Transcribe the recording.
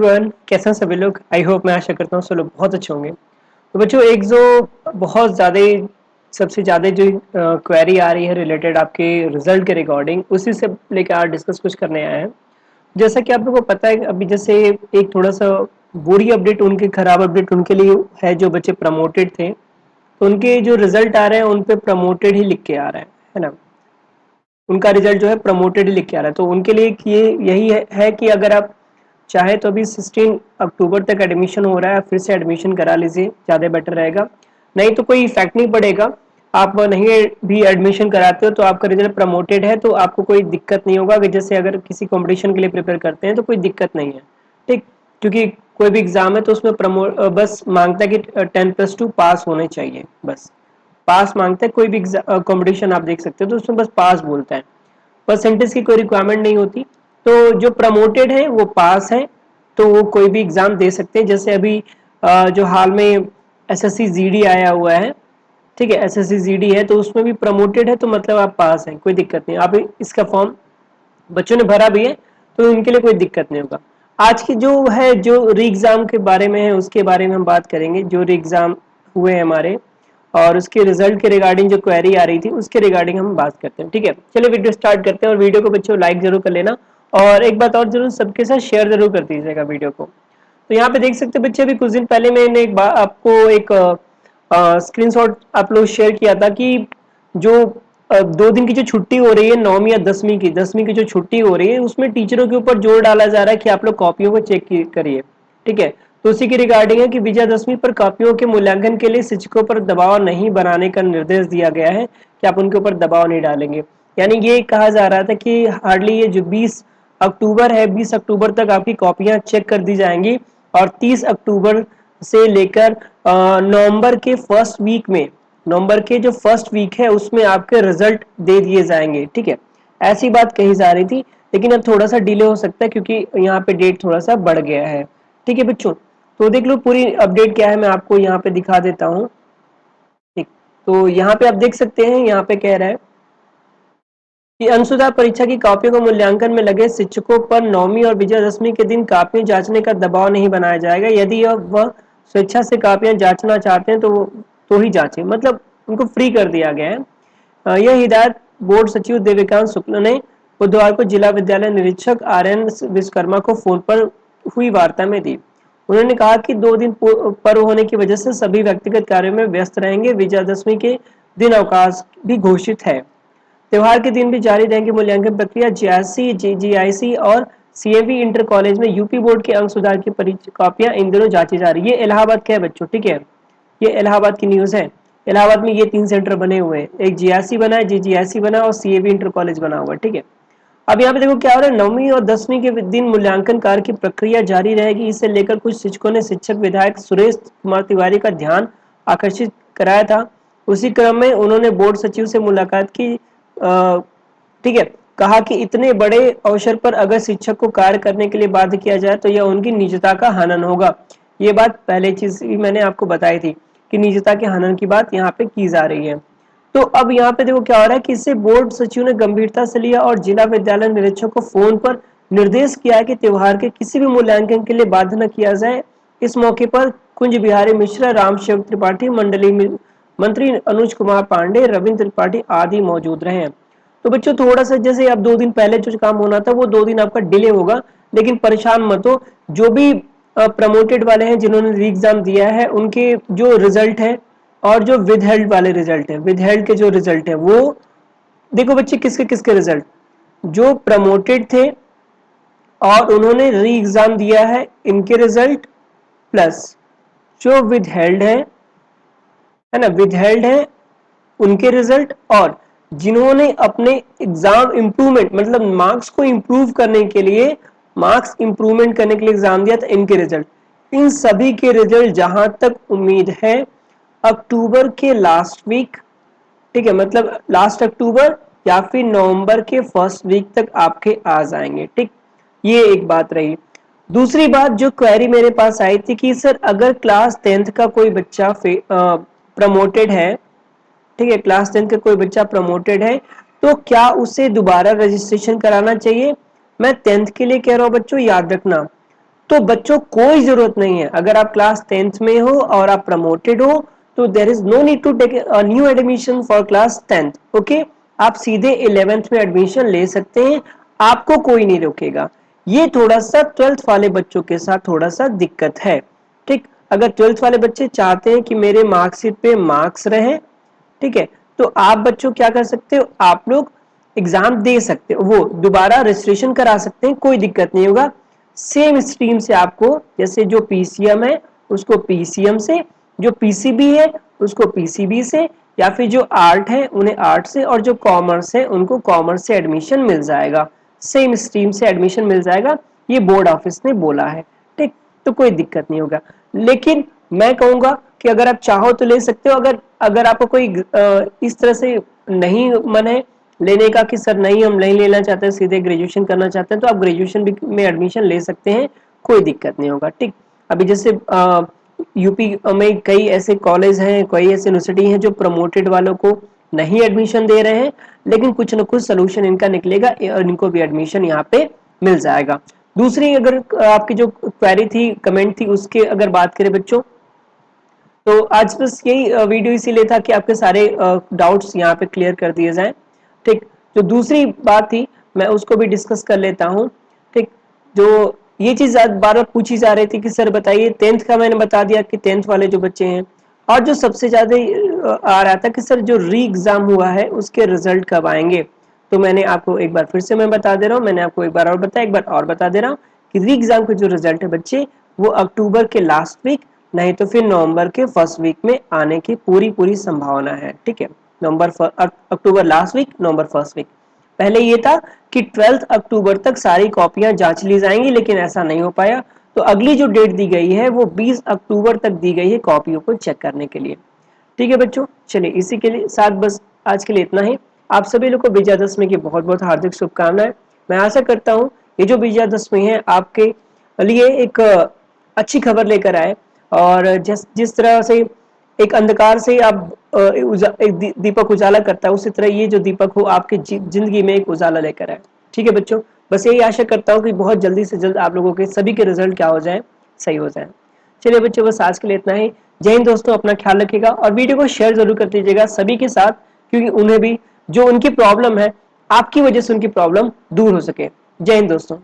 Everyone, कैसे हैं सभी लोग। आई होप, मैं आशा करता हूँ सब लोग बहुत अच्छे होंगे। तो बच्चों, एक जो बहुत ज़्यादा सबसे ज़्यादा जो क्वेरी आ रही है रिलेटेड आपके रिजल्ट के रिगार्डिंग, उसी से लेकर आज डिस्कस कुछ करने आए हैं। जैसा कि आप लोगों को पता है, अभी जैसे एक थोड़ा सा बुरी अपडेट, उनकी खराब अपडेट उनके लिए है जो बच्चे प्रमोटेड थे, तो उनके जो रिजल्ट आ रहे हैं उन पे प्रमोटेड ही लिख के आ रहा है ना। उनका रिजल्ट जो है प्रमोटेड ही लिख के आ रहा है। तो उनके लिए ये यही है कि अगर आप चाहे तो अभी 16 अक्टूबर तक एडमिशन हो रहा है, फिर से एडमिशन करा लीजिए, ज़्यादा बेटर रहेगा। नहीं तो कोई इफेक्ट नहीं पड़ेगा। आप नहीं भी एडमिशन कराते हो तो आपका रिजल्ट प्रमोटेड है, तो आपको कोई दिक्कत नहीं होगा कि जैसे अगर किसी कंपटीशन के लिए प्रिपेयर करते हैं तो कोई दिक्कत नहीं है, ठीक। क्योंकि कोई भी एग्जाम है तो उसमें बस मांगता है कि 10+2 पास होने चाहिए, बस पास मांगता है। कोई भी कंपटीशन आप देख सकते हो तो उसमें बस पास बोलता है, परसेंटेज की कोई रिक्वायरमेंट नहीं होती। तो जो प्रमोटेड है वो पास है, तो वो कोई भी एग्जाम दे सकते हैं। जैसे अभी जो हाल में एसएससी जीडी आया हुआ है, ठीक है, एसएससी जीडी है तो उसमें भी प्रमोटेड है, तो मतलब आप पास हैं, कोई दिक्कत नहीं। आप इसका फॉर्म बच्चों ने भरा भी है तो उनके लिए कोई दिक्कत नहीं होगा। आज की जो है, जो री एग्जाम के बारे में है, उसके बारे में हम बात करेंगे। जो री एग्जाम हुए हैं हमारे, और उसके रिजल्ट के रिगार्डिंग जो क्वेरी आ रही थी उसके रिगार्डिंग हम बात करते हैं, ठीक है। चलिए वीडियो स्टार्ट करते हैं, और वीडियो को बच्चों लाइक जरूर कर लेना, और एक बात और जरूर सबके साथ शेयर जरूर कर दीजिएगा वीडियो को। तो यहाँ पे देख सकते हैं बच्चे, अभी कुछ दिन पहले मैंने एक बार आपको एक स्क्रीनशॉट आप लोग शेयर किया था कि जो 2 दिन की जो छुट्टी हो रही है, 9वीं या 10वीं की जो छुट्टी हो रही है, उसमें टीचरों के ऊपर जोर डाला जा रहा है कि आप लोग कॉपियों को चेक करिए, ठीक है। तो उसी की रिगार्डिंग है कि विजयादशमी पर कॉपियों के मूल्यांकन के लिए शिक्षकों पर दबाव नहीं बनाने का निर्देश दिया गया है, कि आप उनके ऊपर दबाव नहीं डालेंगे। यानी ये कहा जा रहा था कि हार्डली ये जो 20 अक्टूबर है, 20 अक्टूबर तक आपकी कॉपियां चेक कर दी जाएंगी, और 30 अक्टूबर से लेकर नवंबर के फर्स्ट वीक में, नवंबर के जो फर्स्ट वीक है उसमें आपके रिजल्ट दे दिए जाएंगे, ठीक है। ऐसी बात कही जा रही थी, लेकिन अब थोड़ा सा डिले हो सकता है क्योंकि यहाँ पे डेट थोड़ा सा बढ़ गया है, ठीक है बच्चों। तो देख लो पूरी अपडेट क्या है, मैं आपको यहाँ पे दिखा देता हूँ, ठीक। तो यहाँ पे आप देख सकते हैं, यहाँ पे कह रहा है कि अंशुदा परीक्षा की कॉपियों को मूल्यांकन में लगे शिक्षकों पर 9वीं और विजयादशमी के दिन कॉपियां जांचने का दबाव नहीं बनाया जाएगा। यदि वह स्वेच्छा से कॉपियां जांचना चाहते हैं तो ही जांचें, मतलब उनको फ्री कर दिया गया है। यह हिदायत बोर्ड सचिव देविकांत शुक्ला ने बुधवार को जिला विद्यालय निरीक्षक आर.एन. विश्वकर्मा को फोन पर हुई वार्ता में दी। उन्होंने कहा कि 2 दिन पर्व होने की वजह से सभी व्यक्तिगत कार्यों में व्यस्त रहेंगे। विजयादशमी के दिन अवकाश भी घोषित है। त्योहार के दिन भी जारी रहेगी मूल्यांकन प्रक्रिया। जीआईसी, जीआईसी और सीएवी इंटर कॉलेज में यूपी बोर्ड के अंक सुधार की कॉपियां इन दिनों जांची जा रही है। ये इलाहाबाद का है बच्चों, ठीक है, ये इलाहाबाद की न्यूज है। इलाहाबाद में ये 3 सेंटर बने हुए हैं, एक जीआईसी बना है, जीआईसी बना और सीएवी इंटर कॉलेज बना हुआ है, ठीक है। अब यहाँ पे देखो क्या हो रहा है, 9वीं और 10वीं के दिन मूल्यांकन कार्य की प्रक्रिया जारी रहेगी। इसे लेकर कुछ शिक्षकों ने शिक्षक विधायक सुरेश कुमार तिवारी का ध्यान आकर्षित कराया था। उसी क्रम में उन्होंने बोर्ड सचिव से मुलाकात की, ठीक है। कहा कि इतने बड़े अवसर पर अगर शिक्षक को कार्य करने के लिए बाध्य किया जाए तो यह उनकी निजता का हनन होगा। ये बात पहले चीज मैंने आपको बताई थी कि निजता के हनन की बात यहाँ पे की जा रही है। तो अब यहाँ पे देखो क्या हो रहा है कि इससे बोर्ड सचिव ने गंभीरता से लिया और जिला विद्यालय निरीक्षक को फोन पर निर्देश किया है कि त्योहार के किसी भी मूल्यांकन के लिए बाध्य न किया जाए। इस मौके पर कुंज बिहारी मिश्रा, राम सेवक त्रिपाठी, मंडली मंत्री अनुज कुमार पांडे, रविंद्र त्रिपाठी आदि मौजूद रहे। तो बच्चों थोड़ा सा जैसे अब 2 दिन पहले जो काम होना था वो 2 दिन आपका डिले होगा, लेकिन परेशान मत हो। जो भी प्रमोटेड वाले हैं जिन्होंने री एग्जाम दिया है, उनके जो रिजल्ट है और जो विद हेल्ड वाले रिजल्ट है, विद हेल्ड के जो रिजल्ट है वो देखो बच्चे, किसके किसके रिजल्ट, जो प्रमोटेड थे और उन्होंने री एग्जाम दिया है, इनके रिजल्ट, प्लस जो विद हेल्ड है ना, विद हेल्ड है उनके रिजल्ट, और जिन्होंने अपने एग्जाम इंप्रूवमेंट मतलब मार्क्स को इंप्रूव करने के लिए, मार्क्स इंप्रूवमेंट करने के लिए एग्जाम दिया था, इनके रिजल्ट, इन सभी के रिजल्ट जहां तक उम्मीद है अक्टूबर के लास्ट वीक, ठीक है, मतलब लास्ट अक्टूबर या फिर नवंबर के फर्स्ट वीक तक आपके आ जाएंगे, ठीक। ये एक बात रही। दूसरी बात जो क्वेरी मेरे पास आई थी कि सर अगर क्लास 10th का कोई बच्चा प्रमोटेड है, ठीक है, क्लास 10 का कोई बच्चा प्रमोटेड है तो क्या उसे दोबारा रजिस्ट्रेशन कराना चाहिए। मैं 10th के लिए कह रहा हूं बच्चों, याद रखना। तो बच्चों कोई जरूरत नहीं है, अगर आप क्लास 10th में हो और आप प्रमोटेड हो तो there is no need to take new admission for class 10th। Okay, आप सीधे 11th में एडमिशन ले सकते हैं, आपको कोई नहीं रोकेगा। ये थोड़ा सा 12th वाले बच्चों के साथ थोड़ा सा दिक्कत है। ठीक, अगर 12th वाले बच्चे चाहते हैं कि मेरे मार्कशीट पे मार्क्स रहे, ठीक है, तो आप बच्चों क्या कर सकते हो, आप लोग एग्जाम दे सकते हो, वो दोबारा रजिस्ट्रेशन करा सकते हैं, कोई दिक्कत नहीं होगा। सेम स्ट्रीम से आपको, जैसे जो पीसीएम है उसको पीसीएम से, जो पीसीबी है उसको पीसीबी से, या फिर जो आर्ट है उन्हें आर्ट से, और जो कॉमर्स है उनको कॉमर्स से एडमिशन मिल जाएगा, सेम स्ट्रीम से एडमिशन मिल जाएगा, ये बोर्ड ऑफिस ने बोला है। ठीक, तो कोई दिक्कत नहीं होगा। लेकिन मैं कहूंगा कि अगर आप चाहो तो ले सकते हो, अगर अगर आपको कोई इस तरह से नहीं मन है लेने का कि सर नहीं हम नहीं लेना चाहते, सीधे ग्रेजुएशन करना चाहते हैं, तो आप ग्रेजुएशन में एडमिशन ले सकते हैं, कोई दिक्कत नहीं होगा। ठीक, अभी जैसे यूपी में कई ऐसे कॉलेज हैं, कई ऐसे यूनिवर्सिटी हैं जो प्रमोटेड वालों को नहीं एडमिशन दे रहे हैं, लेकिन कुछ न कुछ सोल्यूशन इनका निकलेगा और इनको भी एडमिशन यहाँ पे मिल जाएगा। दूसरी अगर आपकी जो क्वेरी थी, कमेंट थी, उसके अगर बात करें बच्चों, तो आज बस यही वीडियो इसीलिए था कि आपके सारे डाउट्स यहाँ पे क्लियर कर दिए जाएं। ठीक, जो दूसरी बात थी मैं उसको भी डिस्कस कर लेता हूँ। ठीक, जो ये चीज बार बार पूछी जा रही थी कि सर बताइए 10th का, मैंने बता दिया कि 10th वाले जो बच्चे हैं, और जो सबसे ज्यादा आ रहा था कि सर जो री एग्जाम हुआ है उसके रिजल्ट कब आएंगे, तो मैंने आपको एक बार फिर से मैं बता दे रहा हूँ, मैंने आपको एक बार और बताया, एक बार और बता दे रहा हूँ कि री एग्जाम के जो रिजल्ट है बच्चे, वो अक्टूबर के लास्ट वीक नहीं तो फिर नवंबर के फर्स्ट वीक में आने की पूरी पूरी संभावना है। ठीक है, October last week, November first week. पहले ये था कि 12 अक्टूबर तक सारी कॉपियां जांच ली जाएंगी, लेकिन ऐसा नहीं हो पाया, तो अगली जो डेट दी गई है वो 20 अक्टूबर तक दी गई है कॉपियों को चेक करने के लिए। ठीक है बच्चों, चलिए इसी के लिए साथ बस आज के लिए इतना ही। आप सभी लोग को विजयादशमी की बहुत बहुत हार्दिक शुभकामनाएं। मैं आशा करता हूँ ये जो विजयादशमी है आपके लिए एक अच्छी खबर लेकर आए, और जिस जिस तरह से एक अंधकार से आप एक दीपक उजाला करता है, उसी तरह ये जो दीपक हो आपकी जिंदगी में एक उजाला लेकर आए। ठीक है बच्चों, बस यही आशा करता हूँ कि बहुत जल्दी से जल्द आप लोगों के सभी के रिजल्ट क्या हो जाए, सही हो जाए। चलिए बच्चों, बस आज के लिए इतना ही। जय हिंद दोस्तों, अपना ख्याल रखिएगा और वीडियो को शेयर जरूर कर दीजिएगा सभी के साथ, क्योंकि उन्हें भी जो उनकी प्रॉब्लम है, आपकी वजह से उनकी प्रॉब्लम दूर हो सके। जय हिंद दोस्तों।